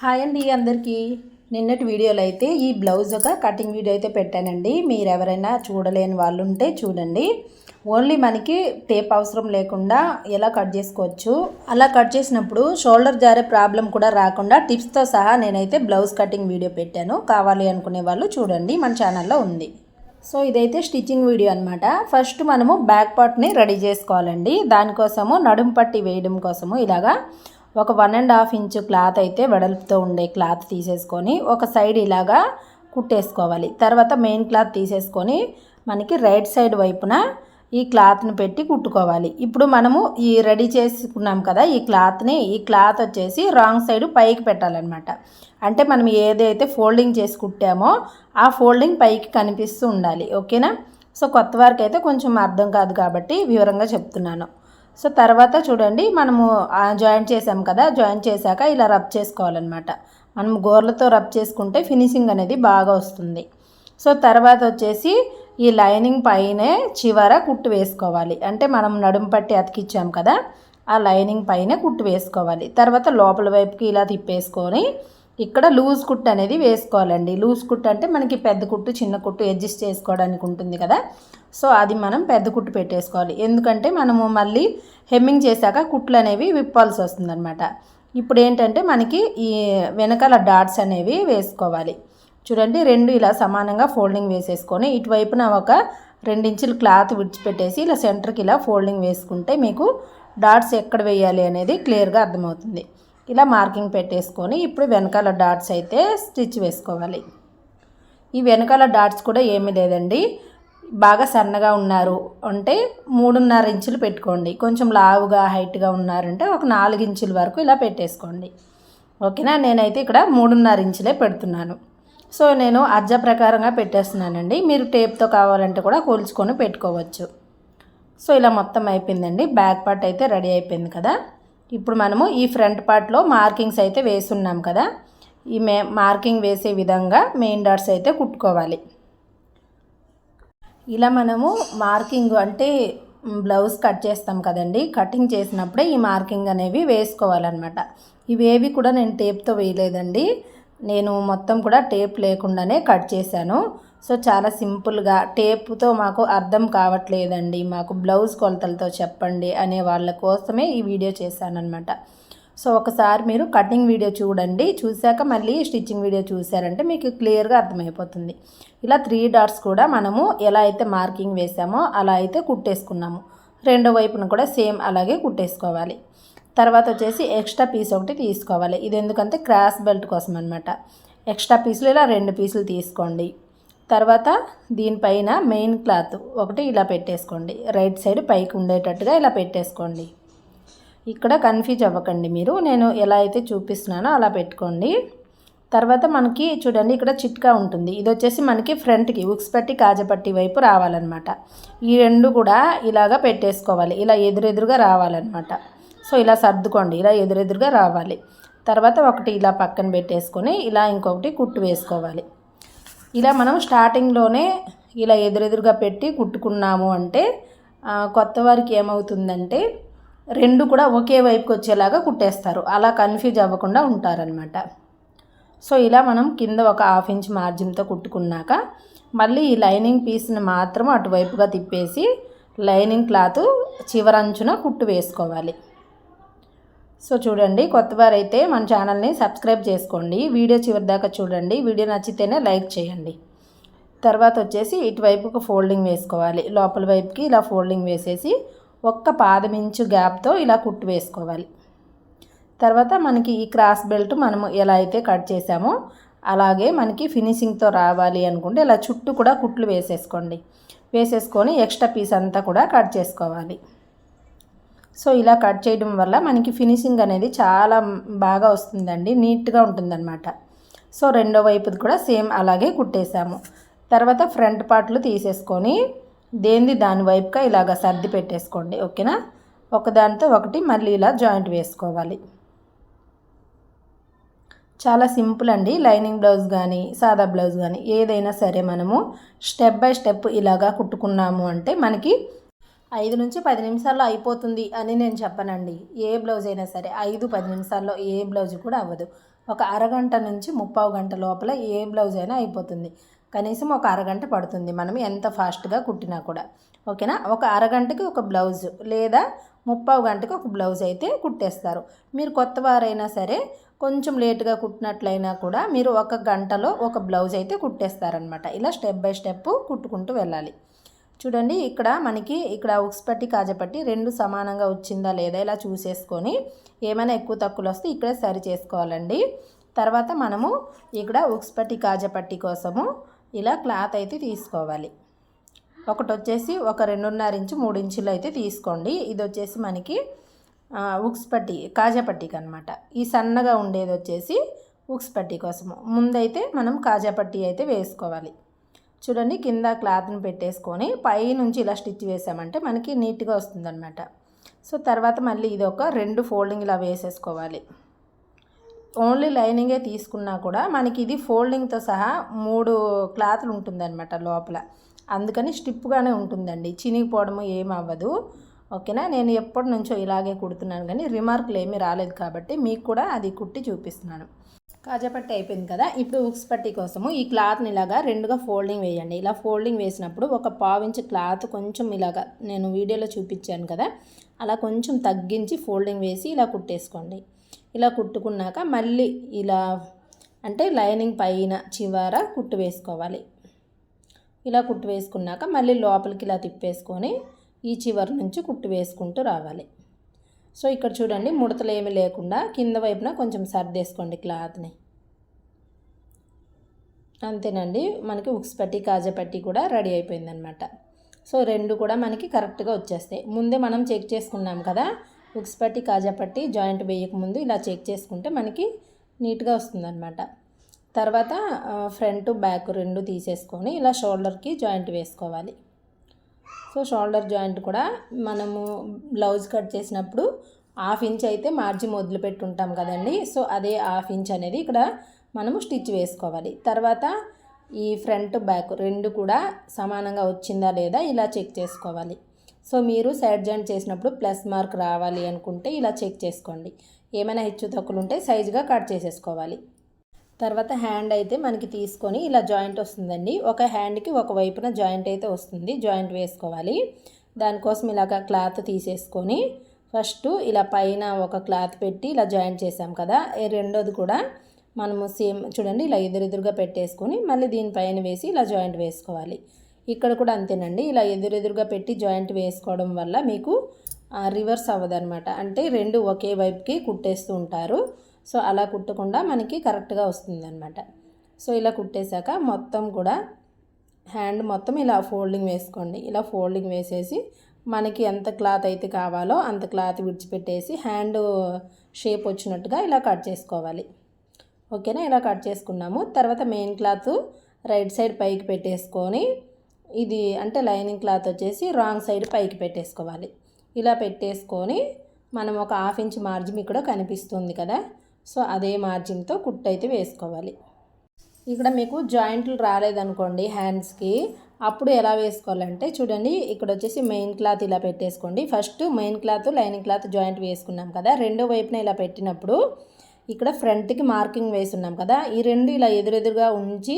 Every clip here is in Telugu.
హాయ్ అండి అందరికీ. నిన్నటి వీడియోలో అయితే ఈ బ్లౌజ్ ఒక కటింగ్ వీడియో అయితే పెట్టానండి. మీరు ఎవరైనా చూడలేని వాళ్ళు ఉంటే చూడండి. ఓన్లీ మనకి టేప్ అవసరం లేకుండా ఎలా కట్ చేసుకోవచ్చు, అలా కట్ చేసినప్పుడు షోల్డర్ జారే ప్రాబ్లం కూడా రాకుండా టిప్స్తో సహా నేనైతే బ్లౌజ్ కటింగ్ వీడియో పెట్టాను. కావాలి అనుకునే వాళ్ళు చూడండి, మన ఛానల్లో ఉంది. సో ఇదైతే స్టిచ్చింగ్ వీడియో అనమాట. ఫస్ట్ మనము బ్యాక్ పార్ట్ని రెడీ చేసుకోవాలండి. దానికోసము నడుము పట్టి వేయడం కోసము ఇలాగా ఒక 1.5 ఇంచు క్లాత్ అయితే వెడల్పుతో ఉండే క్లాత్ తీసేసుకొని ఒక సైడ్ ఇలాగా కుట్టేసుకోవాలి. తర్వాత మెయిన్ క్లాత్ తీసేసుకొని మనకి రైట్ సైడ్ వైపున ఈ క్లాత్ని పెట్టి కుట్టుకోవాలి. ఇప్పుడు మనము ఈ రెడీ చేసుకున్నాం కదా, ఈ క్లాత్ వచ్చేసి రాంగ్ సైడ్ పైకి పెట్టాలన్నమాట. అంటే మనం ఏదైతే ఫోల్డింగ్ చేసి కుట్టామో ఆ ఫోల్డింగ్ పైకి కనిపిస్తూ ఉండాలి. ఓకేనా? సో కొత్త వారికి అయితే కొంచెం అర్థం కాదు కాబట్టి వివరంగా చెప్తున్నాను. సో తర్వాత చూడండి, మనము జాయింట్ చేసాం కదా, జాయింట్ చేశాక ఇలా రబ్ చేసుకోవాలన్నమాట. మనం గోర్లతో రబ్ చేసుకుంటే ఫినిషింగ్ అనేది బాగా వస్తుంది. సో తర్వాత వచ్చేసి ఈ లైనింగ్ పైనే చివర కుట్టు వేసుకోవాలి. అంటే మనం నడుము పట్టి అతికిచ్చాం కదా, ఆ లైనింగ్ పైనే కుట్టు వేసుకోవాలి. తర్వాత లోపల వైపుకి ఇలా తిప్పేసుకొని ఇక్కడ లూజ్ కుట్టు అనేది వేసుకోవాలండి. లూజ్ కుట్టు అంటే మనకి పెద్ద కుట్టు చిన్న కుట్టు అడ్జస్ట్ చేసుకోవడానికి ఉంటుంది కదా, సో అది మనం పెద్ద కుట్టు పెట్టేసుకోవాలి. ఎందుకంటే మనము మళ్ళీ హెమ్మింగ్ చేశాక కుట్లు అనేవి విప్పాల్సి వస్తుందన్నమాట. ఇప్పుడు ఏంటంటే మనకి ఈ వెనకాల డాట్స్ అనేవి వేసుకోవాలి. చూడండి, రెండు ఇలా సమానంగా ఫోల్డింగ్ వేసేసుకొని ఇటువైపున ఒక 2 ఇంచులు క్లాత్ విడిచిపెట్టేసి ఇలా సెంటర్కి ఇలా ఫోల్డింగ్ వేసుకుంటే మీకు డాట్స్ ఎక్కడ వేయాలి అనేది క్లియర్గా అర్థమవుతుంది. ఇలా మార్కింగ్ పెట్టేసుకొని ఇప్పుడు వెనకాల డాట్స్ అయితే స్టిచ్ వేసుకోవాలి. ఈ వెనకాల డాట్స్ కూడా ఏమీ లేదండి, బాగా సన్నగా ఉన్నారు అంటే 3.5 ఇంచులు పెట్టుకోండి. కొంచెం లావుగా హైట్గా ఉన్నారంటే ఒక 4 ఇంచుల వరకు ఇలా పెట్టేసుకోండి. ఓకేనా? నేనైతే ఇక్కడ 3.5 ఇంచులే పెడుతున్నాను. సో నేను అజ్జ ప్రకారంగా పెట్టేస్తున్నానండి. మీరు టేప్తో కావాలంటే కూడా కొలుచుకొని పెట్టుకోవచ్చు. సో ఇలా మొత్తం అయిపోయిందండి. బ్యాక్ పార్ట్ అయితే రెడీ అయిపోయింది కదా. ఇప్పుడు మనము ఈ ఫ్రంట్ పార్ట్లో మార్కింగ్స్ అయితే వేస్తున్నాం కదా, ఈ మార్కింగ్ వేసే విధంగా మెయిన్ డాట్స్ అయితే కుట్టుకోవాలి. ఇలా మనము మార్కింగ్ అంటే బ్లౌజ్ కట్ చేస్తాం కదండి, కటింగ్ చేసినప్పుడే ఈ మార్కింగ్ అనేవి వేసుకోవాలన్నమాట. ఇవేవి కూడా నేను టేప్తో వేయలేదండి, నేను మొత్తం కూడా టేప్ లేకుండానే కట్ చేశాను. సో చాలా సింపుల్గా, టేప్తో మాకు అర్థం కావట్లేదండి, మాకు బ్లౌజ్ కొలతలతో చెప్పండి అనే వాళ్ళ కోసమే ఈ వీడియో చేశానన్నమాట. సో ఒకసారి మీరు కటింగ్ వీడియో చూడండి, చూశాక మళ్ళీ స్టిచ్చింగ్ వీడియో చూసారంటే మీకు క్లియర్గా అర్థమైపోతుంది. ఇలా 3 డాట్స్ కూడా మనము ఎలా అయితే మార్కింగ్ వేసామో అలా అయితే కుట్టేసుకున్నాము. రెండో వైపున కూడా సేమ్ అలాగే కుట్టేసుకోవాలి. తర్వాత వచ్చేసి ఎక్స్ట్రా పీస్ ఒకటి తీసుకోవాలి. ఇది ఎందుకంటే క్రాస్ బెల్ట్ కోసం అనమాట. ఎక్స్ట్రా పీసులు ఇలా 2 పీసులు తీసుకోండి. తర్వాత దీనిపైన మెయిన్ క్లాత్ ఒకటి ఇలా పెట్టేసుకోండి. రైట్ సైడ్ పైకి ఉండేటట్టుగా ఇలా పెట్టేసుకోండి. ఇక్కడ కన్ఫ్యూజ్ అవ్వకండి మీరు, నేను ఎలా అయితే చూపిస్తున్నానో అలా పెట్టుకోండి. తర్వాత మనకి చూడండి ఇక్కడ చిట్కా ఉంటుంది. ఇది వచ్చేసి మనకి ఫ్రంట్కి ఉక్స్ పట్టి కాజపట్టి వైపు రావాలన్నమాట. ఈ రెండు కూడా ఇలాగా పెట్టేసుకోవాలి, ఇలా ఎదురెదురుగా రావాలన్నమాట. సో ఇలా సర్దుకోండి, ఇలా ఎదురెదురుగా రావాలి. తర్వాత ఒకటి ఇలా పక్కన పెట్టేసుకొని ఇలా ఇంకొకటి కుట్టు వేసుకోవాలి. ఇలా మనం స్టార్టింగ్లోనే ఇలా ఎదురెదురుగా పెట్టి కుట్టుకున్నాము అంటే కొత్త వారికి ఏమవుతుందంటే రెండు కూడా ఒకే వైపుకి వచ్చేలాగా కుట్టేస్తారు, అలా కన్ఫ్యూజ్ అవ్వకుండా ఉంటారనమాట. సో ఇలా మనం కింద ఒక 1/2 ఇంచ్ మార్జిన్తో కుట్టుకున్నాక మళ్ళీ ఈ లైనింగ్ పీస్ని మాత్రం అటువైపుగా తిప్పేసి లైనింగ్ క్లాత్ చివరంచున కుట్టు వేసుకోవాలి. సో చూడండి, కొత్తవారైతే మన ఛానల్ని సబ్స్క్రైబ్ చేసుకోండి, వీడియో చివరి దాకా చూడండి, వీడియో నచ్చితేనే లైక్ చేయండి. తర్వాత వచ్చేసి ఇటువైపుకు ఫోల్డింగ్ వేసుకోవాలి. లోపల వైపుకి ఇలా ఫోల్డింగ్ వేసేసి ఒక్క 1/2 ఇంచు గ్యాప్తో ఇలా కుట్టు వేసుకోవాలి. తర్వాత మనకి ఈ క్రాస్ బెల్ట్ మనము ఎలా అయితే కట్ చేసామో అలాగే మనకి ఫినిషింగ్తో రావాలి అనుకుంటే ఇలా చుట్టూ కూడా కుట్లు వేసేసుకోండి. వేసేసుకొని ఎక్స్ట్రా పీస్ అంతా కూడా కట్ చేసుకోవాలి. సో ఇలా కట్ చేయడం వల్ల మనకి ఫినిషింగ్ అనేది చాలా బాగా వస్తుందండి, నీట్గా ఉంటుందన్నమాట. సో రెండో వైపుది కూడా సేమ్ అలాగే కుట్టేసాము. తర్వాత ఫ్రంట్ పార్ట్లు తీసేసుకొని దాని వైపుగా ఇలాగ సర్ది పెట్టేసుకోండి. ఓకేనా? ఒకదానితో ఒకటి మళ్ళీ ఇలా జాయింట్ వేసుకోవాలి. చాలా సింపుల్ అండి. లైనింగ్ బ్లౌజ్ కానీ సాదా బ్లౌజ్ కానీ ఏదైనా సరే మనము స్టెప్ బై స్టెప్ ఇలాగా కుట్టుకున్నాము అంటే మనకి 5 నుంచి 10 నిమిషాల్లో అయిపోతుంది అని నేను చెప్పనండి. ఏ బ్లౌజ్ అయినా సరే 5-10 నిమిషాల్లో ఏ బ్లౌజ్ కూడా అవ్వదు. ఒక అరగంట నుంచి 30 గంట లోపల ఏ బ్లౌజ్ అయినా అయిపోతుంది. కనీసం ఒక అరగంట పడుతుంది మనం ఎంత ఫాస్ట్గా కుట్టినా కూడా. ఓకేనా, ఒక అరగంటకి ఒక బ్లౌజ్ లేదా 30 గంటకి ఒక బ్లౌజ్ అయితే కుట్టేస్తారు. మీరు కొత్త వారైనా సరే కొంచెం లేటుగా కుట్టినట్లయినా కూడా మీరు ఒక గంటలో ఒక బ్లౌజ్ అయితే కుట్టేస్తారనమాట. ఇలా స్టెప్ బై స్టెప్ కుట్టుకుంటూ వెళ్ళాలి. చూడండి, ఇక్కడ ఉక్స్ పట్టి కాజపట్టి రెండు సమానంగా వచ్చిందా లేదా ఇలా చూసేసుకొని ఏమైనా ఎక్కువ తక్కువలు వస్తే ఇక్కడే సరి చేసుకోవాలండి. తర్వాత మనము ఇక్కడ ఉక్స్ పట్టి కాజపట్టి కోసము ఇలా క్లాత్ అయితే తీసుకోవాలి. ఒకటి వచ్చేసి ఒక 2.5 ఇంచు 3 ఇంచులు అయితే తీసుకోండి. ఇది వచ్చేసి మనకి ఉక్స్ పట్టి కాజాపట్టికి అనమాట. ఈ సన్నగా ఉండేది వచ్చేసి ఉక్స్ పట్టి కోసము. ముందైతే మనం కాజాపట్టి అయితే వేసుకోవాలి. చూడండి, కింద క్లాత్ని పెట్టేసుకొని పై నుంచి ఇలా స్టిచ్ వేసామంటే మనకి నీట్గా వస్తుందన్నమాట. సో తర్వాత మళ్ళీ ఇది ఒక 2 ఫోల్డింగ్ ఇలా వేసేసుకోవాలి. ఓన్లీ లైనింగే తీసుకున్నా కూడా మనకి ఇది ఫోల్డింగ్తో సహా 3 క్లాత్లు ఉంటుందన్నమాట లోపల. అందుకని స్టిప్గానే ఉంటుందండి, చినిగిపోవడము ఏమవ్వదు. ఓకేనా, నేను ఎప్పటి నుంచో ఇలాగే కుడుతున్నాను కానీ రిమార్కులు ఏమీ రాలేదు కాబట్టి మీకు కూడా అది కుట్టి చూపిస్తున్నాను. కాజాపట్టి అయిపోయింది కదా. ఇప్పుడు ఉక్స్ పట్టి కోసము ఈ క్లాత్ని ఇలాగా 2గా ఫోల్డింగ్ వేయండి. ఇలా ఫోల్డింగ్ వేసినప్పుడు ఒక 1/4 ఇంచు క్లాత్ కొంచెం ఇలాగా నేను వీడియోలో చూపించాను కదా, అలా కొంచెం తగ్గించి ఫోల్డింగ్ వేసి ఇలా కుట్టేసుకోండి. ఇలా కుట్టుకున్నాక మళ్ళీ ఇలా అంటే లైనింగ్ పైన చివర కుట్టు వేసుకోవాలి. ఇలా కుట్టు వేసుకున్నాక మళ్ళీ లోపలికి ఇలా తిప్పేసుకొని ఈ చివరి నుంచి కుట్టు వేసుకుంటూ రావాలి. సో ఇక్కడ చూడండి, ముడతలు ఏమీ లేకుండా కింద వైపున కొంచెం సర్దేసుకోండి క్లాత్ని. అంతేనండి, మనకి ఉక్స్ పట్టి కాజాపట్టి కూడా రెడీ అయిపోయిందనమాట. సో 2 కూడా మనకి కరెక్ట్గా వచ్చేస్తాయి. ముందే మనం చెక్ చేసుకున్నాం కదా, ఉక్స్ పట్టి కాజాపట్టి జాయింట్ వేయకముందు ఇలా చెక్ చేసుకుంటే మనకి నీట్గా వస్తుందన్నమాట. తర్వాత ఫ్రంట్ బ్యాక్ 2 తీసేసుకొని ఇలా షోల్డర్కి జాయింట్ వేసుకోవాలి. సో షోల్డర్ జాయింట్ కూడా మనము బ్లౌజ్ కట్ చేసినప్పుడు 1/2 ఇంచ్ అయితే మార్జిన్ వదిలిపెట్టి ఉంటాం కదండి. సో అదే 1/2 ఇంచ్ అనేది ఇక్కడ మనము స్టిచ్ వేసుకోవాలి. తర్వాత ఈ ఫ్రంట్ బ్యాక్ 2 కూడా సమానంగా వచ్చిందా లేదా ఇలా చెక్ చేసుకోవాలి. సో మీరు సైడ్ జాయింట్ చేసినప్పుడు ప్లస్ మార్క్ రావాలి అనుకుంటే ఇలా చెక్ చేసుకోండి. ఏమైనా హెచ్చు తక్కువలు ఉంటే సైజుగా కట్ చేసేసుకోవాలి. తర్వాత హ్యాండ్ అయితే మనకి తీసుకొని ఇలా జాయింట్ వస్తుందండి. ఒక హ్యాండ్కి ఒక వైపున జాయింట్ అయితే వస్తుంది, జాయింట్ వేసుకోవాలి. దానికోసం ఇలాగ క్లాత్ తీసేసుకొని ఫస్ట్ ఇలా పైన ఒక క్లాత్ పెట్టి ఇలా జాయింట్ చేసాం కదా, రెండోది కూడా మనము సేమ్ చూడండి ఇలా ఎదురుగా పెట్టేసుకొని మళ్ళీ దీనిపైన వేసి ఇలా జాయింట్ వేసుకోవాలి. ఇక్కడ కూడా అంతేనండి, ఇలా ఎదురుగా పెట్టి జాయింట్ వేసుకోవడం వల్ల మీకు రివర్స్ అవ్వదన్నమాట. అంటే 2 ఒకే వైపుకి కుట్టేస్తూ ఉంటారు. సో అలా కుట్టకుండా మనకి కరెక్ట్గా వస్తుందన్నమాట. సో ఇలా కుట్టేశాక మొత్తం కూడా హ్యాండ్ మొత్తం ఇలా ఫోల్డింగ్ వేసుకోండి. ఇలా ఫోల్డింగ్ వేసేసి మనకి ఎంత క్లాత్ అయితే కావాలో అంత క్లాత్ విడిచిపెట్టేసి హ్యాండ్ షేప్ వచ్చినట్టుగా ఇలా కట్ చేసుకోవాలి. ఓకేనా, ఇలా కట్ చేసుకున్నాము. తర్వాత మెయిన్ క్లాత్ రైట్ సైడ్ పైకి పెట్టేసుకొని ఇది అంటే లైనింగ్ క్లాత్ వచ్చేసి రాంగ్ సైడ్ పైకి పెట్టేసుకోవాలి. ఇలా పెట్టేసుకొని మనం ఒక 1/2 ఇంచ్ మార్జిన్ ఇక్కడ కనిపిస్తుంది కదా, సో అదే మార్జిన్తో కుట్టు అయితే వేసుకోవాలి. ఇక్కడ మీకు జాయింట్లు రాలేదనుకోండి హ్యాండ్స్కి, అప్పుడు ఎలా వేసుకోవాలంటే చూడండి, ఇక్కడ వచ్చేసి మెయిన్ క్లాత్ ఇలా పెట్టేసుకోండి. First main cloth lining cloth joint వేసుకున్నాం కదా, రెండో వైపున ఇలా పెట్టినప్పుడు ఇక్కడ ఫ్రంట్కి మార్కింగ్ వేసున్నాం కదా, ఈ 2 ఇలా ఎదురుగా ఉంచి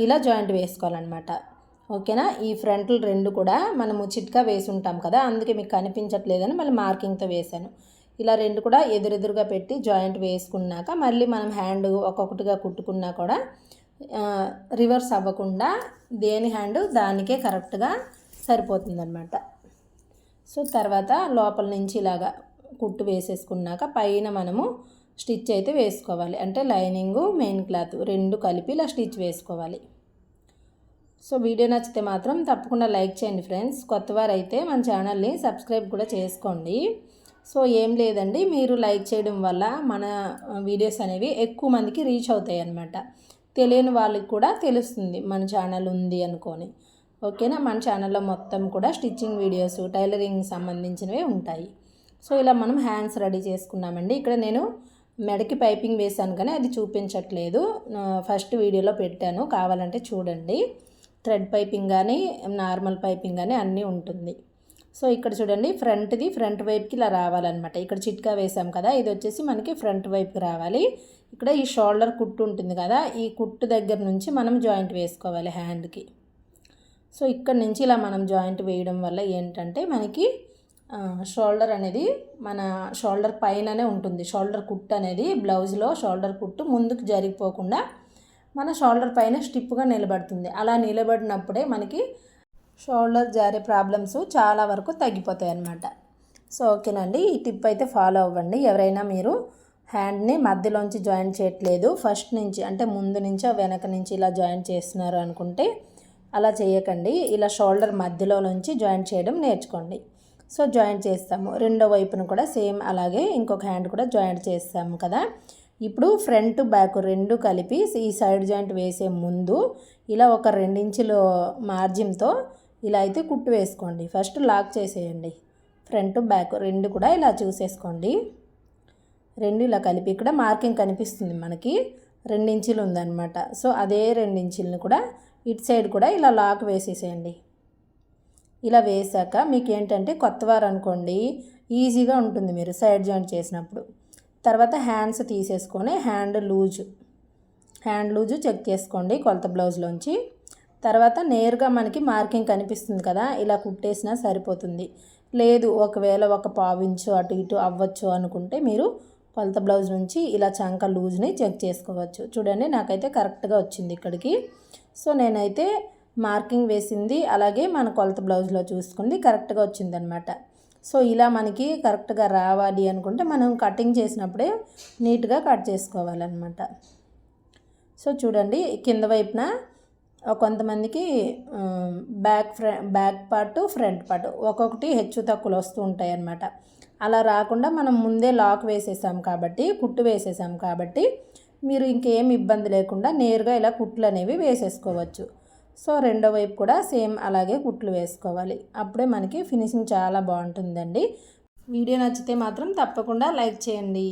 ఇలా జాయింట్ వేసుకోవాలన్నమాట. ఓకేనా, ఈ ఫ్రంట్లు 2 కూడా మనము చిట్కా వేసి ఉంటాం కదా, అందుకే మీకు కనిపించట్లేదని మళ్ళీ మార్కింగ్తో వేశాను. ఇలా 2 కూడా ఎదురుగా పెట్టి జాయింట్ వేసుకున్నాక మళ్ళీ మనం హ్యాండ్ ఒక్కొక్కటిగా కుట్టుకున్నా కూడా రివర్స్ అవ్వకుండా దేని హ్యాండ్ దానికే కరెక్ట్గా సరిపోతుందన్నమాట. సో తర్వాత లోపల నుంచి ఇలాగా కుట్టు వేసేసుకున్నాక పైన మనము స్టిచ్ అయితే వేసుకోవాలి. అంటే లైనింగు మెయిన్ క్లాత్ 2 కలిపి ఇలా స్టిచ్ వేసుకోవాలి. సో వీడియో నచ్చితే మాత్రం తప్పకుండా లైక్ చేయండి ఫ్రెండ్స్. కొత్తవారు అయితే మన ఛానల్ని సబ్స్క్రైబ్ కూడా చేసుకోండి. సో ఏం లేదండి, మీరు లైక్ చేయడం వల్ల మన వీడియోస్ అనేవి ఎక్కువ మందికి రీచ్ అవుతాయి అన్నమాట. తెలియని వాళ్ళకి కూడా తెలుస్తుంది మన ఛానల్ ఉంది అనుకొని. ఓకేనా, మన ఛానల్లో మొత్తం కూడా స్టిచ్చింగ్ వీడియోస్ టైలరింగ్ సంబంధించినవి ఉంటాయి. సో ఇలా మనం హ్యాండ్స్ రెడీ చేసుకున్నామండి. ఇక్కడ నేను మెడకి పైపింగ్ వేసాను కానీ అది చూపించట్లేదు, ఫస్ట్ వీడియోలో పెట్టాను, కావాలంటే చూడండి. థ్రెడ్ పైపింగ్ కానీ నార్మల్ పైపింగ్ కానీ అన్నీ ఉంటుంది. సో ఇక్కడ చూడండి ఫ్రంట్ వైపుకి ఇలా రావాలన్నమాట. ఇక్కడ చిట్కా వేసాం కదా, ఇది వచ్చేసి మనకి ఫ్రంట్ వైపుకి రావాలి. ఇక్కడ ఈ షోల్డర్ కుట్టు ఉంటుంది కదా, ఈ కుట్టు దగ్గర నుంచి మనం జాయింట్ వేసుకోవాలి హ్యాండ్కి. సో ఇక్కడ నుంచి ఇలా మనం జాయింట్ వేయడం వల్ల ఏంటంటే మనకి షోల్డర్ అనేది మన షోల్డర్ పైననే ఉంటుంది. షోల్డర్ కుట్టు అనేది బ్లౌజ్లో షోల్డర్ కుట్టు ముందుకు జరిగిపోకుండా మన షోల్డర్ పైన స్టిప్గా నిలబడుతుంది. అలా నిలబడినప్పుడే మనకి షోల్డర్ జారే ప్రాబ్లమ్స్ చాలా వరకు తగ్గిపోతాయి అన్నమాట. సో ఓకేనండి, ఈ టిప్ అయితే ఫాలో అవ్వండి. ఎవరైనా మీరు హ్యాండ్ని మధ్యలోంచి జాయింట్ చేయట్లేదు, ఫస్ట్ నుంచి అంటే ముందు నుంచి వెనక నుంచి ఇలా జాయింట్ చేస్తున్నారు అనుకుంటే అలా చేయకండి. ఇలా షోల్డర్ మధ్యలో నుంచి జాయింట్ చేయడం నేర్చుకోండి. సో జాయింట్ చేస్తాము, రెండో వైపును కూడా సేమ్ అలాగే ఇంకొక హ్యాండ్ కూడా జాయింట్ చేస్తాము కదా. ఇప్పుడు ఫ్రంట్ బ్యాక్ రెండు కలిపి ఈ సైడ్ జాయింట్ వేసే ముందు ఇలా ఒక 2 ఇంచుల మార్జిన్తో ఇలా అయితే కుట్టు వేసుకోండి. ఫస్ట్ లాక్ చేసేయండి, ఫ్రంట్ బ్యాక్ రెండు కూడా ఇలా చూసేసుకోండి. రెండు ఇలా కలిపి ఇక్కడ మార్కింగ్ కనిపిస్తుంది మనకి 2 ఇంచులు ఉందన్నమాట. సో అదే 2 ఇంచులను కూడా ఇటు సైడ్ కూడా ఇలా లాక్ వేసేసేయండి. ఇలా వేసాక మీకు ఏంటంటే కొత్తవారు అనుకోండి ఈజీగా ఉంటుంది మీరు సైడ్ జాయింట్ చేసినప్పుడు. తర్వాత హ్యాండ్స్ తీసేసుకొని హ్యాండ్ లూజు చెక్ చేసుకోండి కొలత బ్లౌజ్లోంచి. తర్వాత నేరుగా మనకి మార్కింగ్ కనిపిస్తుంది కదా, ఇలా కుట్టేసినా సరిపోతుంది. లేదు ఒకవేళ ఒక 1/4 ఇంచు అటు ఇటు అవ్వచ్చు అనుకుంటే మీరు కొలత బ్లౌజ్ నుంచి ఇలా చంక లూజ్ని చెక్ చేసుకోవచ్చు. చూడండి నాకైతే కరెక్ట్గా వచ్చింది ఇక్కడికి. సో నేనైతే మార్కింగ్ వేసింది అలాగే మన కొలత బ్లౌజ్లో చూసుకుంది కరెక్ట్గా వచ్చిందనమాట. సో ఇలా మనకి కరెక్ట్గా రావాలి అనుకుంటే మనం కటింగ్ చేసినప్పుడే నీట్గా కట్ చేసుకోవాలన్నమాట. సో చూడండి కింద వైపున కొంతమందికి బ్యాక్ పార్ట్ ఫ్రంట్ పార్ట్ ఒక్కొక్కటి హెచ్చు తక్కువలు వస్తూ ఉంటాయి అన్నమాట. అలా రాకుండా మనం ముందే లాక్ వేసేసాం కాబట్టి కుట్టు వేసేసాం కాబట్టి మీరు ఇంకేం ఇబ్బంది లేకుండా నేరుగా ఇలా కుట్లు అనేవి వేసేసుకోవచ్చు. సో రెండో వైపు కూడా సేమ్ అలాగే కుట్లు వేసుకోవాలి, అప్పుడే మనకి ఫినిషింగ్ చాలా బాగుంటుందండి. వీడియో నచ్చితే మాత్రం తప్పకుండా లైక్ చేయండి.